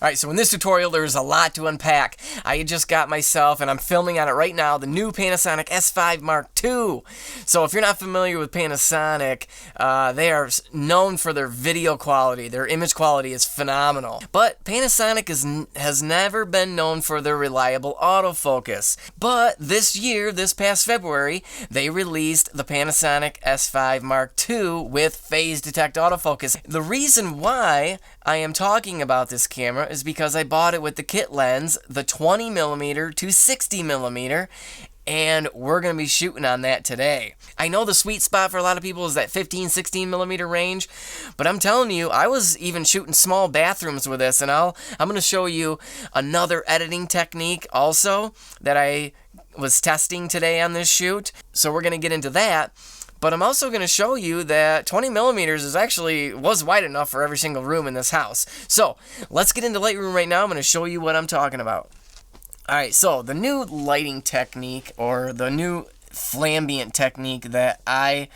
Alright, so in this tutorial there's a lot to unpack. I just got myself, and I'm filming on it right now, the new Panasonic S5 Mark II. So if you're not familiar with Panasonic, they are known for their video quality. Their image quality is phenomenal. But Panasonic has never been known for their reliable autofocus. But this year, this past February, they released the Panasonic S5 Mark II with phase detect autofocus. The reason why I am talking about this camera is because I bought it with the kit lens, the 20mm to 60mm, and we're going to be shooting on that today. I know the sweet spot for a lot of people is that 15-16mm range, but I'm telling you, I was even shooting small bathrooms with this, and I'm going to show you another editing technique also that I was testing today on this shoot. So we're going to get into that. But I'm also going to show you that 20mm was wide enough for every single room in this house. So let's get into Lightroom right now. I'm going to show you what I'm talking about. Alright, so the new lighting technique, or the new flambient technique that I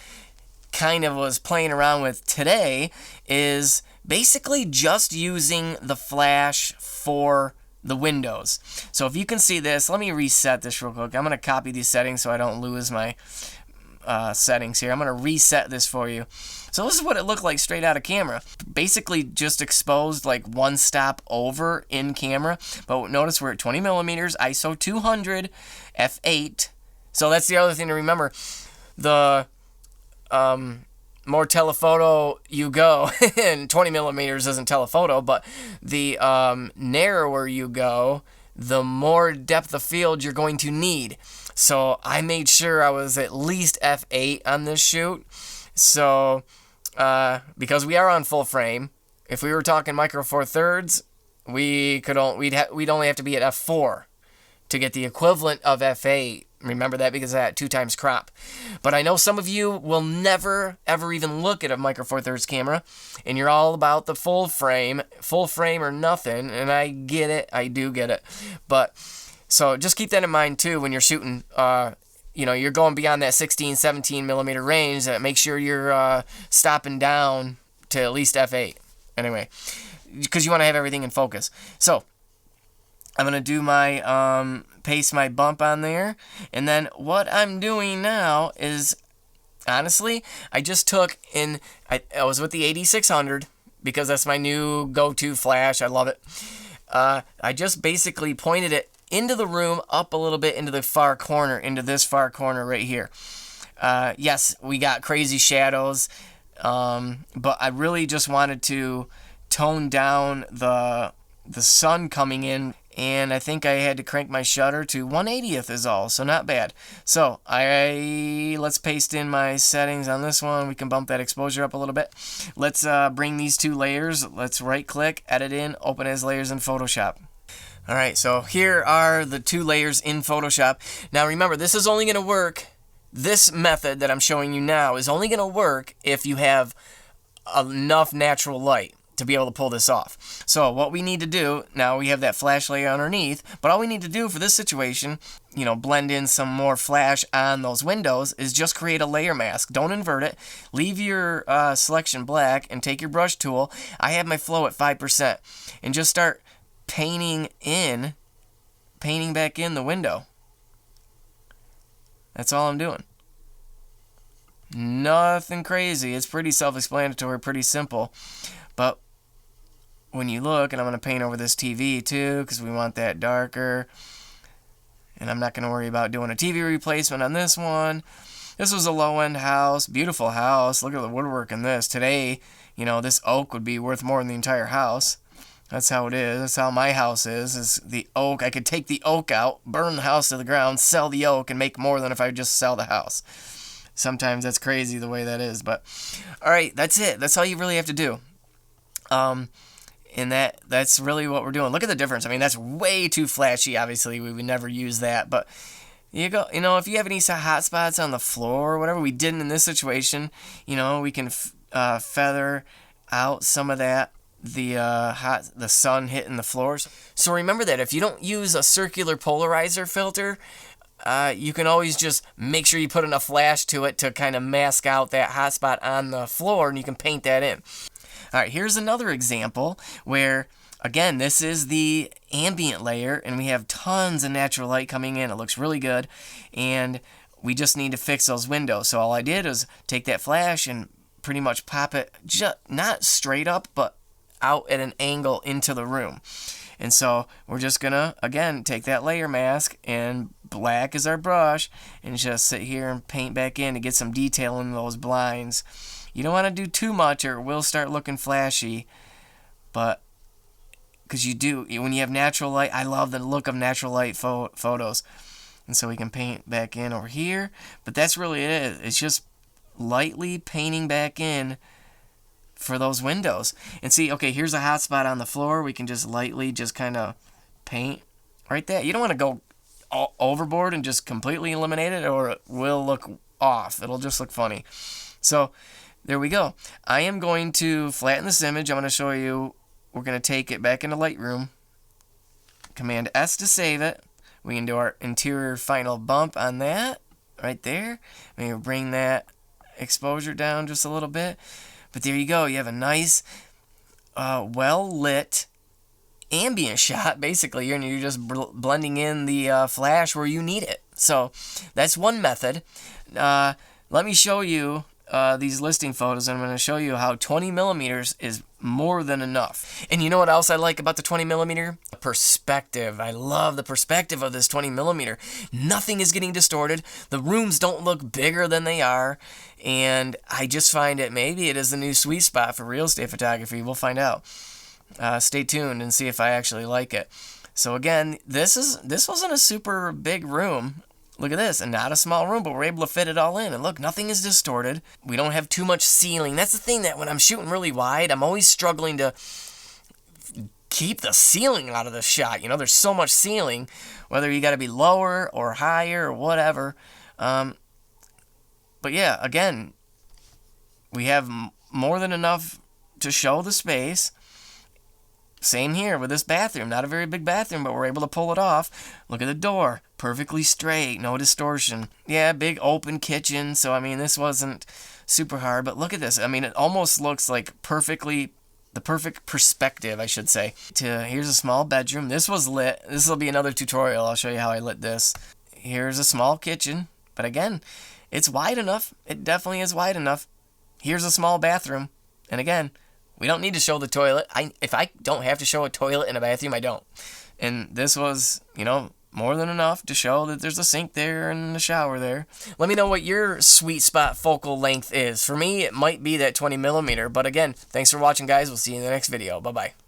kind of was playing around with today, is basically just using the flash for the windows. So if you can see this, let me reset this real quick. I'm going to copy these settings so I don't lose my settings here. I'm going to reset this for you. So this is what it looked like straight out of camera. Basically just exposed like one stop over in camera. But notice we're at 20mm, ISO 200, f8. So that's the other thing to remember. The more telephoto you go, and 20mm isn't telephoto, but the narrower you go, the more depth of field you're going to need. So I made sure I was at least f8 on this shoot. So because we are on full frame, if we were talking micro four thirds, we'd only have to be at f4 to get the equivalent of f8. Remember that, because of that 2x crop. But I know some of you will never ever even look at a micro four thirds camera, and you're all about the full frame or nothing, and I get it, I do get it. But so just keep that in mind too when you're shooting. You're going beyond that 16-17mm range. Make sure you're stopping down to at least f8. Anyway, because you want to have everything in focus. So I'm gonna do my paste my bump on there, and then what I'm doing now is, honestly, I just took in. I was with the 8600 because that's my new go-to flash. I love it. I just basically pointed it into the room, up a little bit into the far corner, into this far corner right here. Yes, we got crazy shadows, but I really just wanted to tone down the sun coming in, and I think I had to crank my shutter to 1/80th is all, so not bad. So let's paste in my settings on this one. We can bump that exposure up a little bit. Let's bring these two layers. Let's right click, edit in, open as layers in Photoshop. Alright, so here are the two layers in Photoshop. Now remember, this is only going to work, this method that I'm showing you now is only going to work if you have enough natural light to be able to pull this off. So what we need to do, now we have that flash layer underneath, but all we need to do for this situation, blend in some more flash on those windows, is just create a layer mask. Don't invert it. Leave your selection black and take your brush tool. I have my flow at 5%, and just start painting back in the window. That's all I'm doing. Nothing crazy. It's pretty self-explanatory, pretty simple. But when you look, and I'm going to paint over this TV too, because we want that darker. And I'm not going to worry about doing a TV replacement on this one. This was a low-end house, beautiful house. Look at the woodwork in this. Today, this oak would be worth more than the entire house. That's how it is. That's how my house is the oak. I could take the oak out, burn the house to the ground, sell the oak, and make more than if I just sell the house. Sometimes that's crazy the way that is. But, alright, that's it. That's all you really have to do. And that's really what we're doing. Look at the difference. I mean, that's way too flashy. Obviously, we would never use that. But, if you have any hot spots on the floor or whatever, we didn't in this situation. We can feather out some of that. The sun hitting the floors. So remember that if you don't use a circular polarizer filter, you can always just make sure you put enough flash to it to kind of mask out that hot spot on the floor, and you can paint that in. Alright, here's another example where again, this is the ambient layer, and we have tons of natural light coming in. It looks really good, and we just need to fix those windows. So all I did is take that flash and pretty much pop it, not straight up, but out at an angle into the room. And so we're just gonna, again, take that layer mask, and black is our brush, and just sit here and paint back in to get some detail in those blinds. You don't want to do too much or it will start looking flashy, but because when you have natural light, I love the look of natural light photos. And so we can paint back in over here, but that's really it. It's just lightly painting back in for those windows. And see, okay, here's a hot spot on the floor. We can just lightly just kind of paint right there. You don't want to go overboard and just completely eliminate it, or it will look off. It'll just look funny. So there we go. I am going to flatten this image. I'm going to show you. We're going to take it back into Lightroom. Command S to save it. We can do our interior final bump on that right there. Maybe bring that exposure down just a little bit. But there you go. You have a nice, well-lit ambient shot, basically. You're just blending in the flash where you need it. So that's one method. Let me show you these listing photos. I'm going to show you how 20 millimeters is more than enough. And you know what else I like about the 20 millimeter? The perspective. I love the perspective of this 20 millimeter. Nothing is getting distorted. The rooms don't look bigger than they are. And I just find maybe it is the new sweet spot for real estate photography. We'll find out. Stay tuned and see if I actually like it. So again, this wasn't a super big room. Look at this, and not a small room, but we're able to fit it all in. And look, nothing is distorted. We don't have too much ceiling. That's the thing, that when I'm shooting really wide, I'm always struggling to keep the ceiling out of the shot. You know, there's so much ceiling, whether you got to be lower or higher or whatever. But yeah, again, we have more than enough to show the space. Same here with this bathroom. Not a very big bathroom, but we're able to pull it off. Look at the door. Perfectly straight. No distortion. Yeah, big open kitchen. So, I mean, this wasn't super hard. But look at this. I mean, it almost looks like the perfect perspective, I should say. Here's a small bedroom. This was lit. This will be another tutorial. I'll show you how I lit this. Here's a small kitchen. But again, it's wide enough. It definitely is wide enough. Here's a small bathroom. And again, we don't need to show the toilet. If I don't have to show a toilet in a bathroom, I don't. And this was, more than enough to show that there's a sink there and a shower there. Let me know what your sweet spot focal length is. For me, it might be that 20 millimeter. But again, thanks for watching, guys. We'll see you in the next video. Bye-bye.